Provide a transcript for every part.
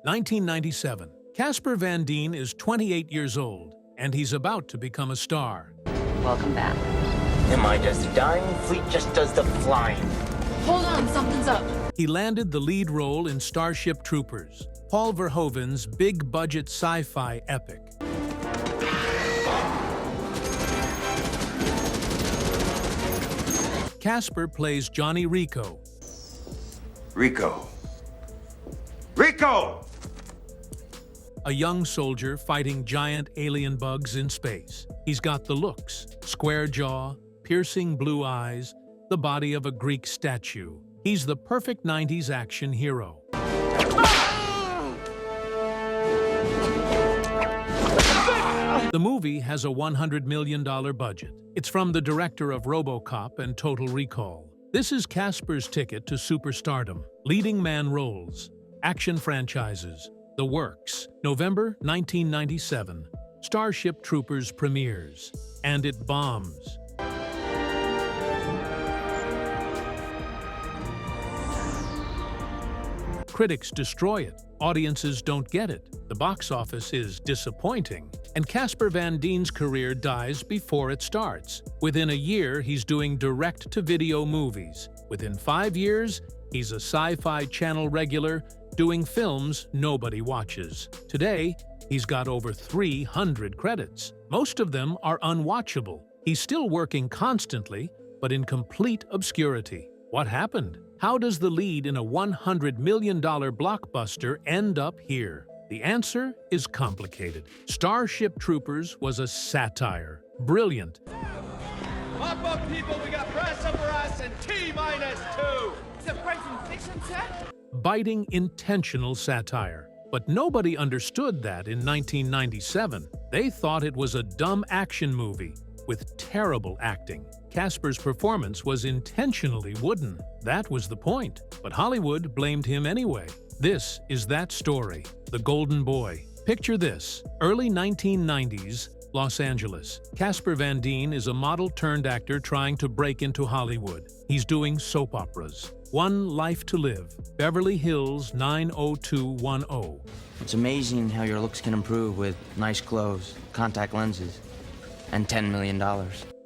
1997. Casper Van Dien is 28 years old, and he's about to become a star. Welcome back. Am I just dying? Fleet just does the flying. Hold on, something's up. He landed the lead role in Starship Troopers, Paul Verhoeven's big-budget sci-fi epic. Casper plays Johnny Rico. Rico! Rico! A young soldier fighting giant alien bugs in space. He's got the looks, square jaw, piercing blue eyes, the body of a Greek statue. He's the perfect 90s action hero. The movie has a $100 million budget. It's from the director of RoboCop and Total Recall. This is Casper's ticket to superstardom. Leading man roles, action franchises, the works. November 1997. Starship Troopers premieres, and it bombs. Critics destroy it. Audiences don't get it. The box office is disappointing. And Casper Van Dien's career dies before it starts. Within a year, he's doing direct-to-video movies. Within 5 years, he's a sci-fi channel regular, doing films nobody watches. Today, he's got over 300 credits. Most of them are unwatchable. He's still working constantly, but in complete obscurity. What happened? How does the lead in a $100 million blockbuster end up here? The answer is complicated. Starship Troopers was a satire. Brilliant. Pop up, people! We got press up for us and T-2! Is it breaking fiction, sir? Biting, intentional satire. But nobody understood that in 1997. They thought it was a dumb action movie with terrible acting. Casper's performance was intentionally wooden. That was the point. But Hollywood blamed him anyway. This is that story, The Golden Boy. Picture this, early 1990s, Los Angeles. Casper Van Dien is a model-turned-actor trying to break into Hollywood. He's doing soap operas. One Life to Live, Beverly Hills 90210. It's amazing how your looks can improve with nice clothes, contact lenses, and $10 million.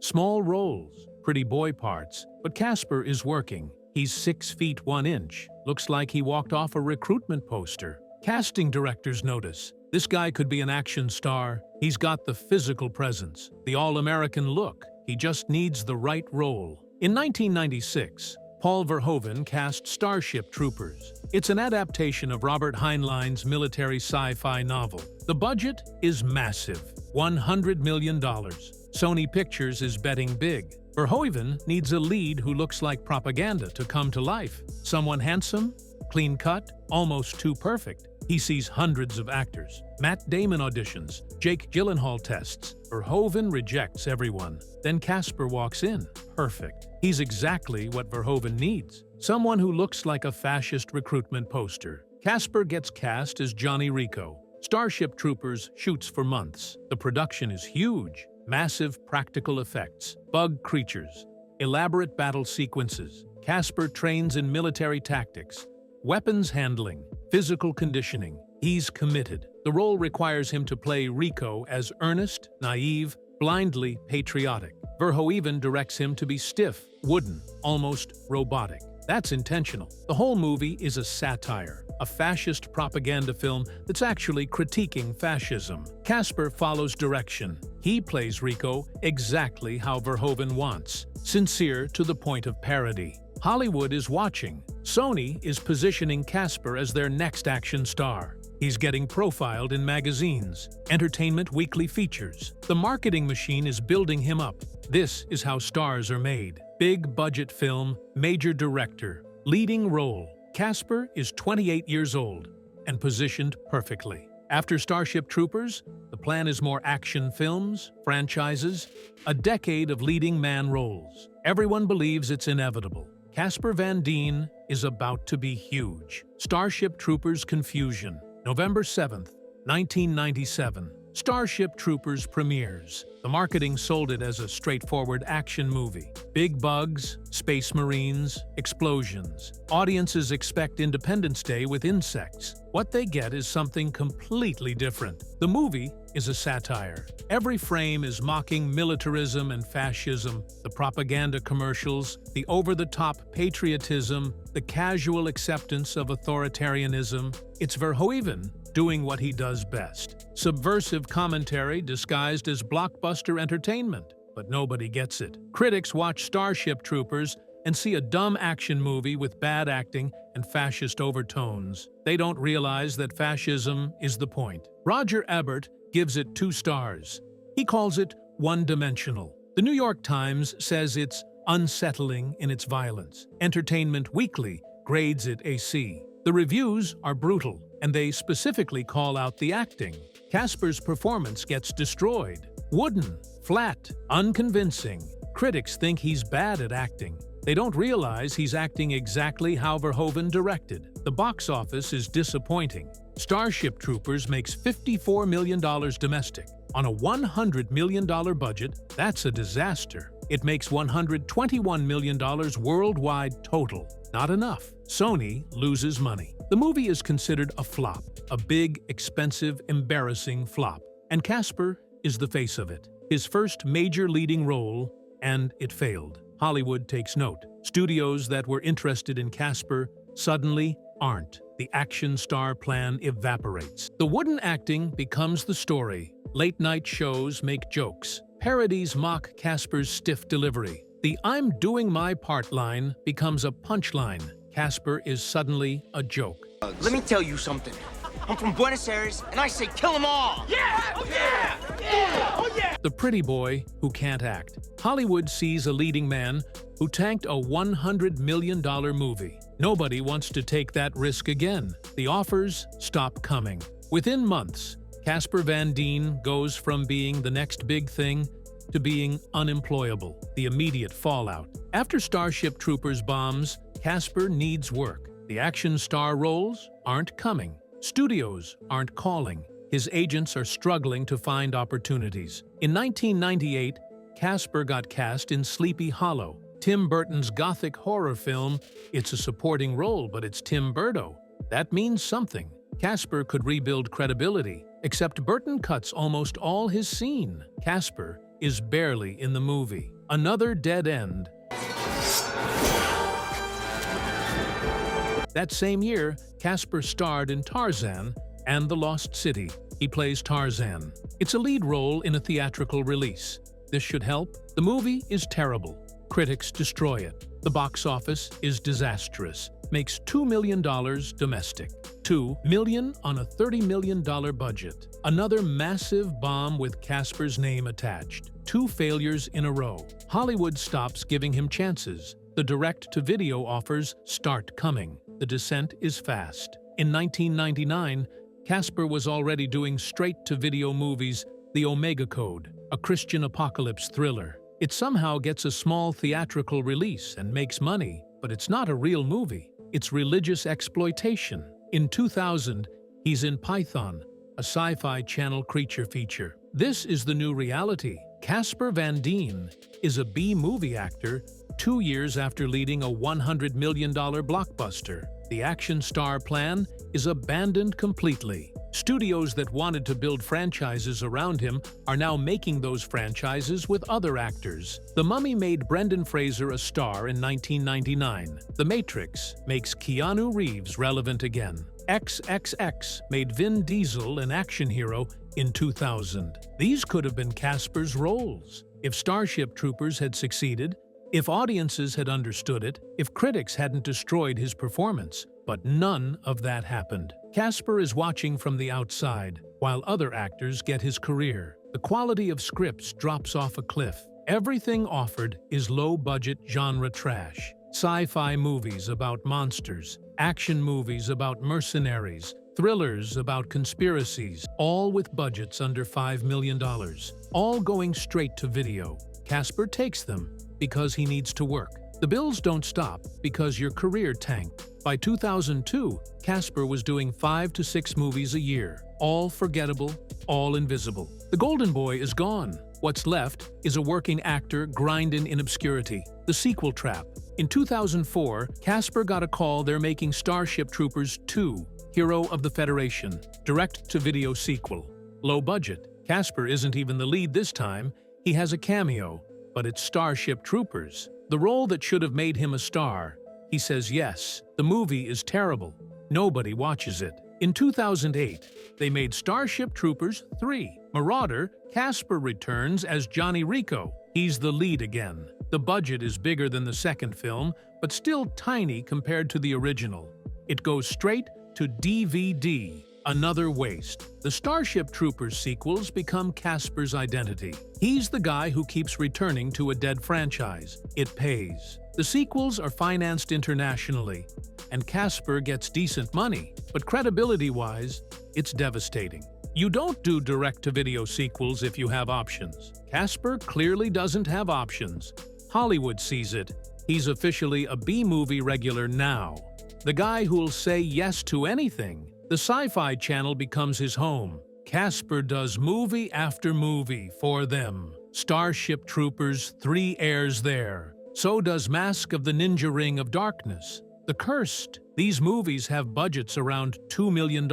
Small roles, pretty boy parts, but Casper is working. He's 6 feet 1 inch. Looks like he walked off a recruitment poster. Casting directors notice. This guy could be an action star. He's got the physical presence, the all-American look. He just needs the right role. In 1996, Paul Verhoeven cast Starship Troopers. It's an adaptation of Robert Heinlein's military sci-fi novel. The budget is massive, $100 million. Sony Pictures is betting big. Verhoeven needs a lead who looks like propaganda to come to life. Someone handsome, clean-cut, almost too perfect. He sees hundreds of actors. Matt Damon auditions. Jake Gyllenhaal tests. Verhoeven rejects everyone. Then Casper walks in. Perfect. He's exactly what Verhoeven needs. Someone who looks like a fascist recruitment poster. Casper gets cast as Johnny Rico. Starship Troopers shoots for months. The production is huge. Massive practical effects, bug creatures, elaborate battle sequences. Casper trains in military tactics, weapons handling, physical conditioning. He's committed. The role requires him to play Rico as earnest, naive, blindly patriotic. Verhoeven directs him to be stiff, wooden, almost robotic. That's intentional. The whole movie is a satire, a fascist propaganda film that's actually critiquing fascism. Casper follows direction. He plays Rico exactly how Verhoeven wants, sincere to the point of parody. Hollywood is watching. Sony is positioning Casper as their next action star. He's getting profiled in magazines, Entertainment Weekly features. The marketing machine is building him up. This is how stars are made. Big budget film, major director, leading role. Casper is 28 years old and positioned perfectly. After Starship Troopers, the plan is more action films, franchises, a decade of leading man roles. Everyone believes it's inevitable. Casper Van Dien is about to be huge. Starship Troopers Confusion, November 7th, 1997. Starship Troopers premieres. The marketing sold it as a straightforward action movie. Big bugs, space marines, explosions. Audiences expect Independence Day with insects. What they get is something completely different. The movie is a satire. Every frame is mocking militarism and fascism, the propaganda commercials, the over-the-top patriotism, the casual acceptance of authoritarianism. It's Verhoeven doing what he does best. Subversive commentary disguised as blockbuster entertainment, but nobody gets it. Critics watch Starship Troopers and see a dumb action movie with bad acting and fascist overtones. They don't realize that fascism is the point. Roger Ebert gives it 2 stars. He calls it one-dimensional. The New York Times says it's unsettling in its violence. Entertainment Weekly grades it a C. The reviews are brutal, and they specifically call out the acting. Casper's performance gets destroyed. Wooden, flat, unconvincing. Critics think he's bad at acting. They don't realize he's acting exactly how Verhoeven directed. The box office is disappointing. Starship Troopers makes $54 million domestic. On a $100 million budget, that's a disaster. It makes $121 million worldwide total. Not enough. Sony loses money. The movie is considered a flop. A big, expensive, embarrassing flop. And Casper is the face of it. His first major leading role, and it failed. Hollywood takes note. Studios that were interested in Casper suddenly aren't. The action star plan evaporates. The wooden acting becomes the story. Late-night shows make jokes. Parodies mock Casper's stiff delivery. The "I'm doing my part" line becomes a punchline. Casper is suddenly a joke. Let me tell you something. I'm from Buenos Aires, and I say kill them all! Yeah! Oh yeah! Yeah! Oh yeah! The pretty boy who can't act. Hollywood sees a leading man who tanked a $100 million movie. Nobody wants to take that risk again. The offers stop coming. Within months, Casper Van Dien goes from being the next big thing to being unemployable. The immediate fallout. After Starship Troopers bombs, Casper needs work. The action star roles aren't coming. Studios aren't calling. His agents are struggling to find opportunities. In 1998, Casper got cast in Sleepy Hollow, Tim Burton's gothic horror film. It's a supporting role, but it's Tim Burton. That means something. Casper could rebuild credibility, except Burton cuts almost all his scene. Casper is barely in the movie. Another dead end. That same year, Casper starred in Tarzan and the Lost City. He plays Tarzan. It's a lead role in a theatrical release. This should help. The movie is terrible. Critics destroy it. The box office is disastrous. Makes $2 million domestic. $2 million on a $30 million budget. Another massive bomb with Casper's name attached. 2 failures in a row. Hollywood stops giving him chances. The direct-to-video offers start coming. The descent is fast. In 1999, Casper was already doing straight-to-video movies, The Omega Code, a Christian apocalypse thriller. It somehow gets a small theatrical release and makes money, but it's not a real movie. It's religious exploitation. In 2000, he's in Python, a sci-fi channel creature feature. This is the new reality. Casper Van Dien is a B-movie actor 2 years after leading a $100 million blockbuster. The action star plan is abandoned completely. Studios that wanted to build franchises around him are now making those franchises with other actors. The Mummy made Brendan Fraser a star in 1999. The Matrix makes Keanu Reeves relevant again. XXX made Vin Diesel an action hero in 2000. These could have been Casper's roles. If Starship Troopers had succeeded, if audiences had understood it, if critics hadn't destroyed his performance. But none of that happened. Casper is watching from the outside, while other actors get his career. The quality of scripts drops off a cliff. Everything offered is low-budget genre trash. Sci-fi movies about monsters, action movies about mercenaries, thrillers about conspiracies, all with budgets under $5 million. All going straight to video. Casper takes them because he needs to work. The bills don't stop because your career tanked. By 2002, Casper was doing 5 to 6 movies a year. All forgettable, all invisible. The golden boy is gone. What's left is a working actor grinding in obscurity. The sequel trap. In 2004, Casper got a call they're making Starship Troopers 2, Hero of the Federation, direct-to-video sequel. Low budget. Casper isn't even the lead this time. He has a cameo, but it's Starship Troopers, the role that should have made him a star. He says yes. The movie is terrible. Nobody watches it. In 2008, they made Starship Troopers 3. Marauder, Casper returns as Johnny Rico. He's the lead again. The budget is bigger than the second film, but still tiny compared to the original. It goes straight to DVD. Another waste. The Starship Troopers sequels become Casper's identity. He's the guy who keeps returning to a dead franchise. It pays. The sequels are financed internationally, and Casper gets decent money, but credibility-wise, it's devastating. You don't do direct-to-video sequels if you have options. Casper clearly doesn't have options. Hollywood sees it. He's officially a B-movie regular now. The guy who'll say yes to anything. The Sci-Fi Channel becomes his home. Casper does movie after movie for them. Starship Troopers 3 airs there. So does Mask of the Ninja Ring of Darkness. The Cursed. These movies have budgets around $2 million.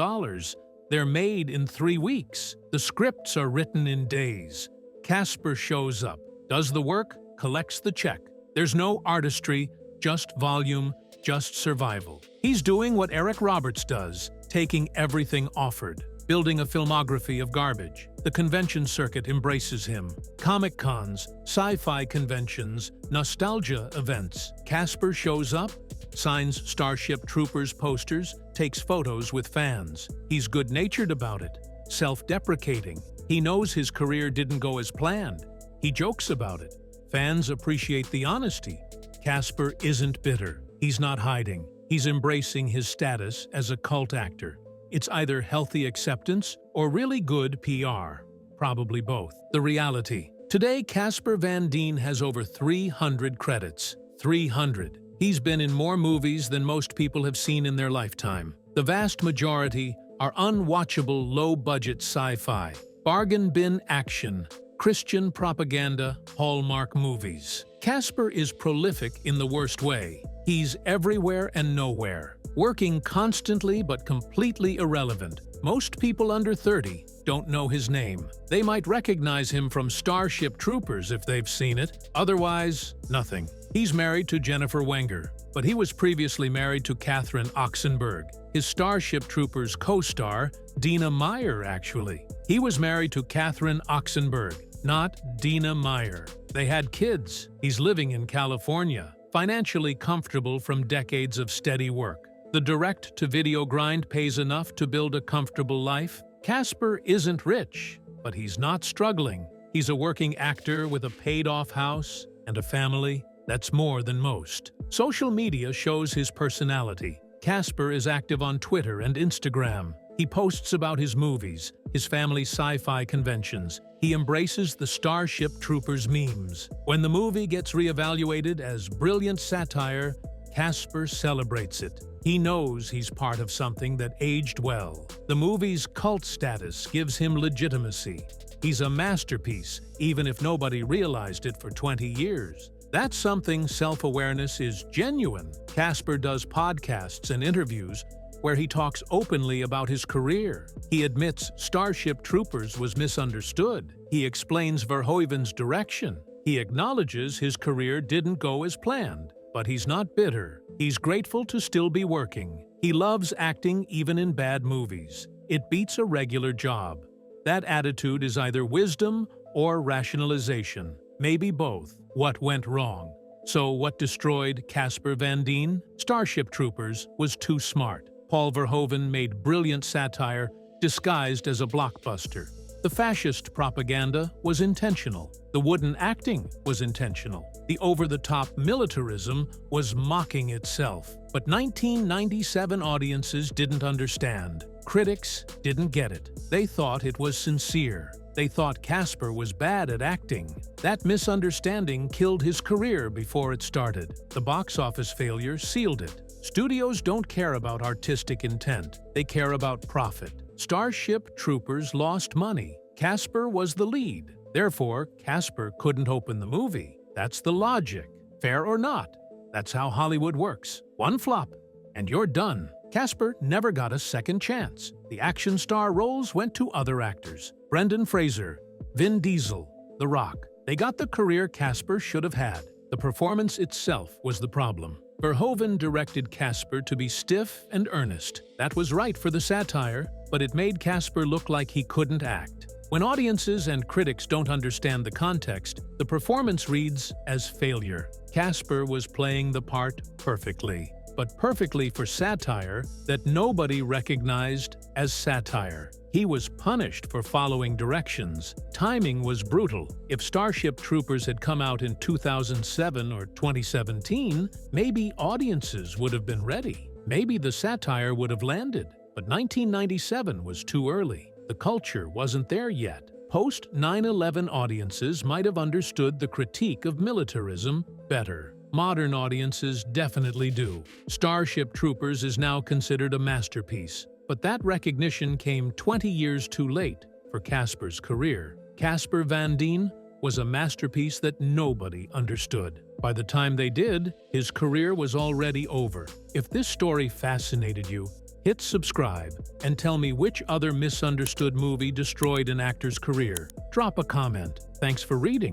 They're made in 3 weeks. The scripts are written in days. Casper shows up, does the work, collects the check. There's no artistry, just volume, just survival. He's doing what Eric Roberts does, taking everything offered, building a filmography of garbage. The convention circuit embraces him. Comic cons, sci-fi conventions, nostalgia events. Casper shows up, signs Starship Troopers posters, takes photos with fans. He's good-natured about it, self-deprecating. He knows his career didn't go as planned. He jokes about it. Fans appreciate the honesty. Casper isn't bitter. He's not hiding. He's embracing his status as a cult actor. It's either healthy acceptance or really good PR. Probably both. The reality. Today, Casper Van Dien has over 300 credits. 300. He's been in more movies than most people have seen in their lifetime. The vast majority are unwatchable low-budget sci-fi, bargain bin action, Christian propaganda, Hallmark movies. Casper is prolific in the worst way. He's everywhere and nowhere, working constantly but completely irrelevant. Most people under 30 don't know his name. They might recognize him from Starship Troopers if they've seen it. Otherwise, nothing. He's married to Jennifer Wenger, but he was previously married to Catherine Oxenberg, his Starship Troopers co-star, Dina Meyer, actually. He was married to Catherine Oxenberg, not Dina Meyer. They had kids. He's living in California, financially comfortable from decades of steady work. The direct-to-video grind pays enough to build a comfortable life. Casper isn't rich, but he's not struggling. He's a working actor with a paid-off house and a family. That's more than most. Social media shows his personality. Casper is active on Twitter and Instagram. He posts about his movies, his family's sci-fi conventions. He embraces the Starship Troopers memes. When the movie gets reevaluated as brilliant satire, Casper celebrates it. He knows he's part of something that aged well. The movie's cult status gives him legitimacy. He's a masterpiece, even if nobody realized it for 20 years. That's something self-awareness is genuine. Casper does podcasts and interviews where he talks openly about his career. He admits Starship Troopers was misunderstood. He explains Verhoeven's direction. He acknowledges his career didn't go as planned. But he's not bitter. He's grateful to still be working. He loves acting even in bad movies. It beats a regular job. That attitude is either wisdom or rationalization. Maybe both. What went wrong? So what destroyed Casper Van Dien? Starship Troopers was too smart. Paul Verhoeven made brilliant satire disguised as a blockbuster. The fascist propaganda was intentional. The wooden acting was intentional. The over-the-top militarism was mocking itself. But 1997 audiences didn't understand. Critics didn't get it. They thought it was sincere. They thought Casper was bad at acting. That misunderstanding killed his career before it started. The box office failure sealed it. Studios don't care about artistic intent. They care about profit. Starship Troopers lost money. Casper was the lead. Therefore, Casper couldn't open the movie. That's the logic. Fair or not? That's how Hollywood works. One flop, and you're done. Casper never got a second chance. The action star roles went to other actors. Brendan Fraser, Vin Diesel, The Rock. They got the career Casper should have had. The performance itself was the problem. Verhoeven directed Casper to be stiff and earnest. That was right for the satire, but it made Casper look like he couldn't act. When audiences and critics don't understand the context, the performance reads as failure. Casper was playing the part perfectly, but perfectly for satire that nobody recognized as satire. He was punished for following directions. Timing was brutal. If Starship Troopers had come out in 2007 or 2017, maybe audiences would have been ready. Maybe the satire would have landed. But 1997 was too early. The culture wasn't there yet. Post 9/11 audiences might have understood the critique of militarism better. Modern audiences definitely do. Starship Troopers is now considered a masterpiece, but that recognition came 20 years too late for Casper's career. Casper Van Dien was a masterpiece that nobody understood. By the time they did, his career was already over. If this story fascinated you, hit subscribe and tell me which other misunderstood movie destroyed an actor's career. Drop a comment. Thanks for reading.